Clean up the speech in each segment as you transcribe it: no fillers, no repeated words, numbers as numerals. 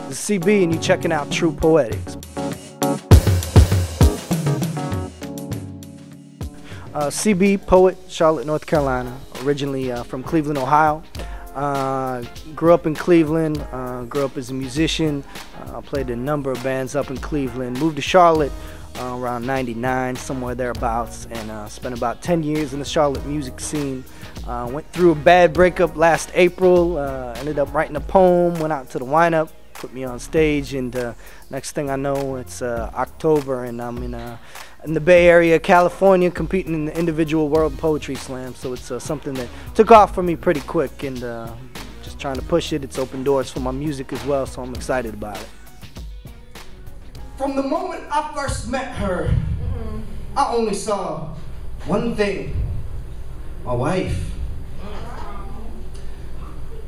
This is CB, and you're checking out True Poetics. CB, poet, Charlotte, North Carolina. Originally from Cleveland, Ohio. Grew up in Cleveland. Grew up as a musician. Played a number of bands up in Cleveland. Moved to Charlotte around '99, somewhere thereabouts, and spent about 10 years in the Charlotte music scene. Went through a bad breakup last April. Ended up writing a poem. Went out to the wind-up. Put me on stage, and next thing I know, it's October, and I'm in the Bay Area, California, competing in the individual World Poetry Slam. So it's something that took off for me pretty quick, and just trying to push it. It's opened doors for my music as well, so I'm excited about it. From the moment I first met her, I only saw one thing: my wife.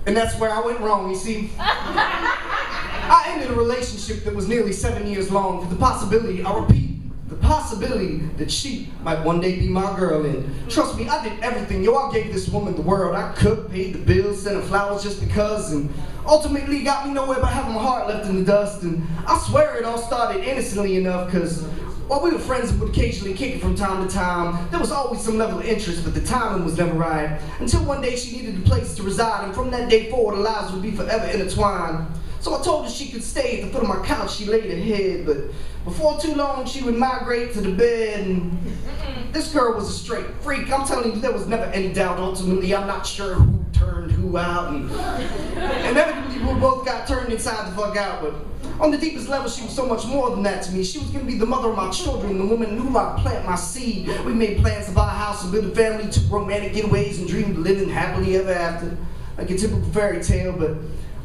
And that's where I went wrong, you see. I ended a relationship that was nearly 7 years long for the possibility, I repeat, the possibility that she might one day be my girl. And trust me, I did everything. Yo, I gave this woman the world. I cooked, paid the bills, sent her flowers just because, and ultimately got me nowhere by having my heart left in the dust. And I swear it all started innocently enough, because while we were friends and would occasionally kick it from time to time, there was always some level of interest, but the timing was never right. Until one day she needed a place to reside, and from that day forward, our lives would be forever intertwined. So I told her she could stay at the foot of my couch. She laid her head, but before too long, she would migrate to the bed, and this girl was a straight freak. I'm telling you, there was never any doubt. Ultimately, I'm not sure who turned who out, and inevitably, we both got turned inside the fuck out, but on the deepest level, she was so much more than that to me. She was going to be the mother of my children, the woman in whom I'd plant my seed. We made plans to buy a house and build a family, took romantic getaways, and dreamed of living happily ever after, like a typical fairy tale. But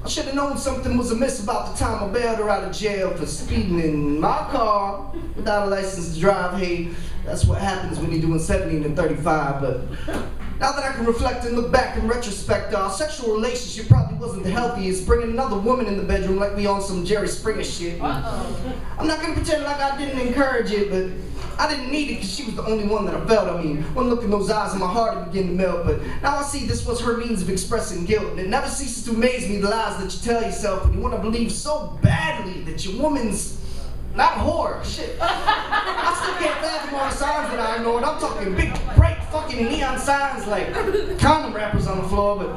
I should have known something was amiss about the time I bailed her out of jail for speeding in my car without a license to drive. Hey, that's what happens when you're doing 70 and 35. But now that I can reflect and look back in retrospect, our sexual relationship probably wasn't the healthiest, bringing another woman in the bedroom like we on some Jerry Springer shit. I'm not gonna pretend like I didn't encourage it, but I didn't need it because she was the only one that I felt. I mean, one look in those eyes and my heart would begin to melt. But now I see this was her means of expressing guilt, and it never ceases to amaze me, the lies that you tell yourself when you want to believe so badly that your woman's not a whore. Shit. I still can't fathom all the signs that I ignored. I'm talking big, bright fucking neon signs like condom wrappers on the floor. But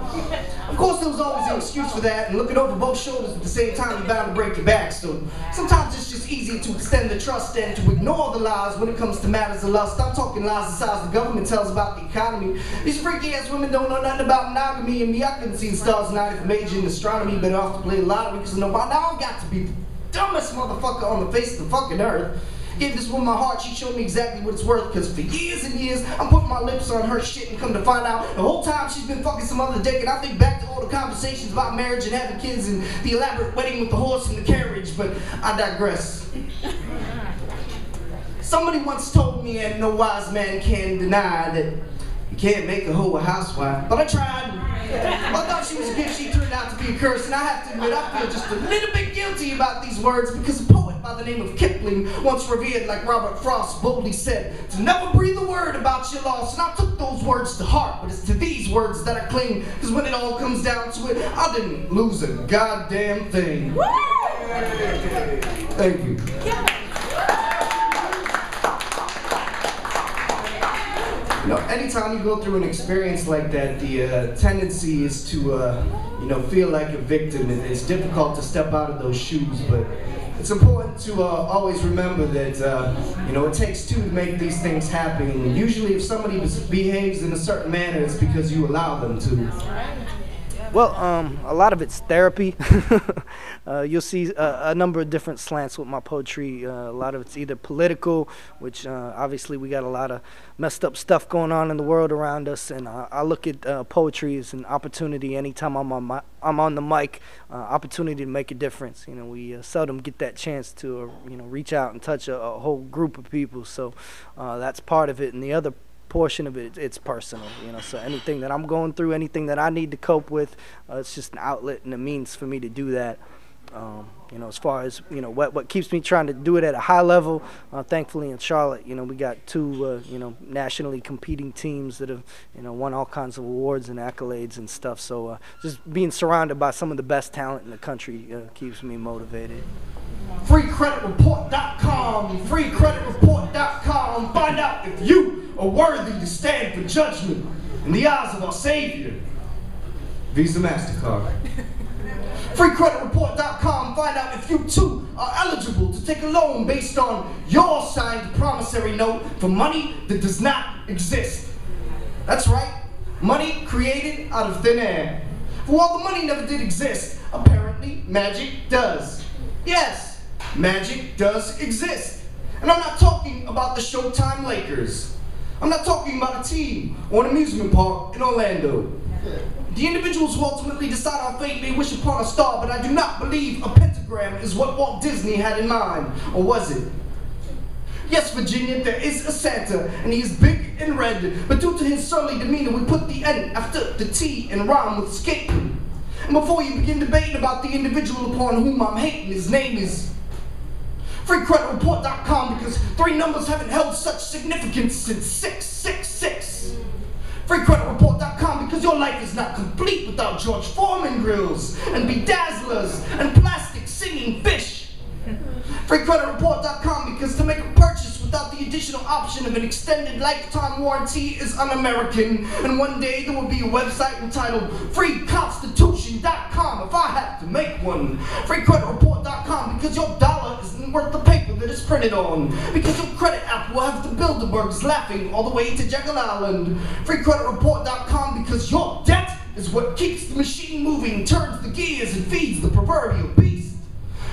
of course there was always an excuse for that, and looking over both shoulders at the same time, you're bound to break your back. So sometimes it's just easier to extend the trust and to ignore the lies when it comes to matters of lust. I'm talking lies the size the government tells about the economy. These freaky ass women don't know nothing about monogamy, and me, I couldn't see the stars tonight if I majored in astronomy, better off to play the lottery, because I know by now I've got to be dumbest motherfucker on the face of the fucking earth. Gave this woman my heart, she showed me exactly what it's worth, because for years and years, I'm putting my lips on her shit, and come to find out, the whole time she's been fucking some other dick. And I think back to all the conversations about marriage and having kids and the elaborate wedding with the horse and the carriage, but I digress. Somebody once told me, and no wise man can deny, that you can't make a hoe a housewife, but I tried. I thought she was a gift, she turned out to be a curse, and I have to admit, I feel just a little bit guilty about these words, because a poet by the name of Kipling once revered, like Robert Frost boldly said, to never breathe a word about your loss. And I took those words to heart, but it's to these words that I cling, because when it all comes down to it, I didn't lose a goddamn thing. Thank you. You know, anytime you go through an experience like that, the tendency is to, you know, feel like a victim. It's difficult to step out of those shoes, but it's important to always remember that, you know, it takes two to make these things happen. And usually if somebody behaves in a certain manner, it's because you allow them to. Well, a lot of it's therapy. You'll see a number of different slants with my poetry. A lot of it's either political, which obviously we got a lot of messed up stuff going on in the world around us, and I look at poetry as an opportunity. Anytime I'm on the mic, opportunity to make a difference. You know, we seldom get that chance to you know, reach out and touch a whole group of people. So that's part of it, and the other portion of it, it's personal, you know. So anything that I'm going through, anything that I need to cope with, it's just an outlet and a means for me to do that. You know, as far as, you know, what keeps me trying to do it at a high level, thankfully in Charlotte, you know, we got two, you know, nationally competing teams that have, you know, won all kinds of awards and accolades and stuff. So just being surrounded by some of the best talent in the country keeps me motivated. FreeCreditReport.com, FreeCreditReport.com. Find out if you are worthy to stand for judgment in the eyes of our Savior. Visa, MasterCard. FreeCreditReport.com. Find out if you too are eligible to take a loan based on your signed promissory note for money that does not exist. That's right, money created out of thin air. For while the money never did exist, apparently magic does. Yes, magic does exist. And I'm not talking about the Showtime Lakers. I'm not talking about a team or an amusement park in Orlando. The individuals who ultimately decide our fate may wish upon a star, but I do not believe a pentagram is what Walt Disney had in mind. Or was it? Yes, Virginia, there is a Santa, and he is big and red, but due to his surly demeanor, we put the N after the T and rhyme with skate. And before you begin debating about the individual upon whom I'm hating, his name is FreeCreditReport.com, because three numbers haven't held such significance since 666. FreeCreditReport.com, because your life is not complete without George Foreman grills and bedazzlers and plastic singing fish. FreeCreditReport.com, because to make a purchase without the additional option of an extended lifetime warranty is un-American, and one day there will be a website entitled FreeConstitution.com if I have to make one. FreeCreditReport.com, because your dollar isn't worth the paper that it's printed on, because your credit app will have the Bilderbergs laughing all the way to Jekyll Island. FreeCreditReport.com, because your debt is what keeps the machine moving, turns the gears, and feeds the proverbial beast.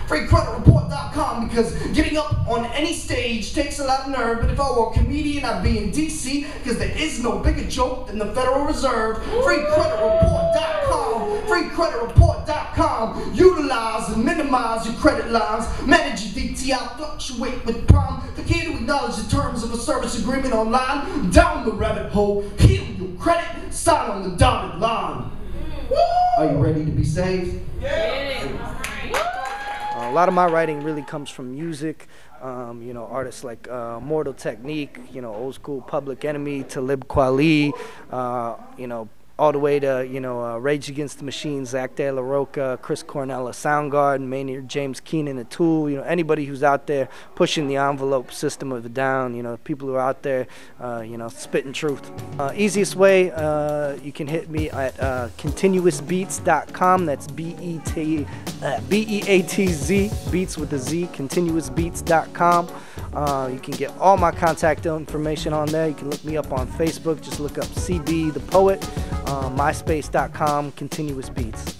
FreeCreditReport.com, because getting up on any stage takes a lot of nerve, but if I were a comedian, I'd be in DC, because there is no bigger joke than the Federal Reserve. FreeCreditReport.com, FreeCreditReport.com. Utilize and minimize your credit lines, manage your DTI, fluctuate with prime, the key to acknowledge the terms of a service agreement online, down the rabbit hole, heal your credit, sign on the dotted line. Are you ready to be saved? Yeah. A lot of my writing really comes from music, you know, artists like Mortal Technique, you know, old school Public Enemy, Talib Kweli, you know, all the way to, you know, Rage Against the Machine, Zach De La Rocha, Chris Cornell of Soundgarden, Maynard James Keenan of Tool, you know, anybody who's out there pushing the envelope, System of a Down, you know, people who are out there, you know, spitting truth. Easiest way, you can hit me at continuousbeats.com. That's B-E-A-T-Z, beats with a Z, continuousbeats.com. You can get all my contact information on there. You can look me up on Facebook. Just look up CB the Poet. MySpace.com, Continuous Beats.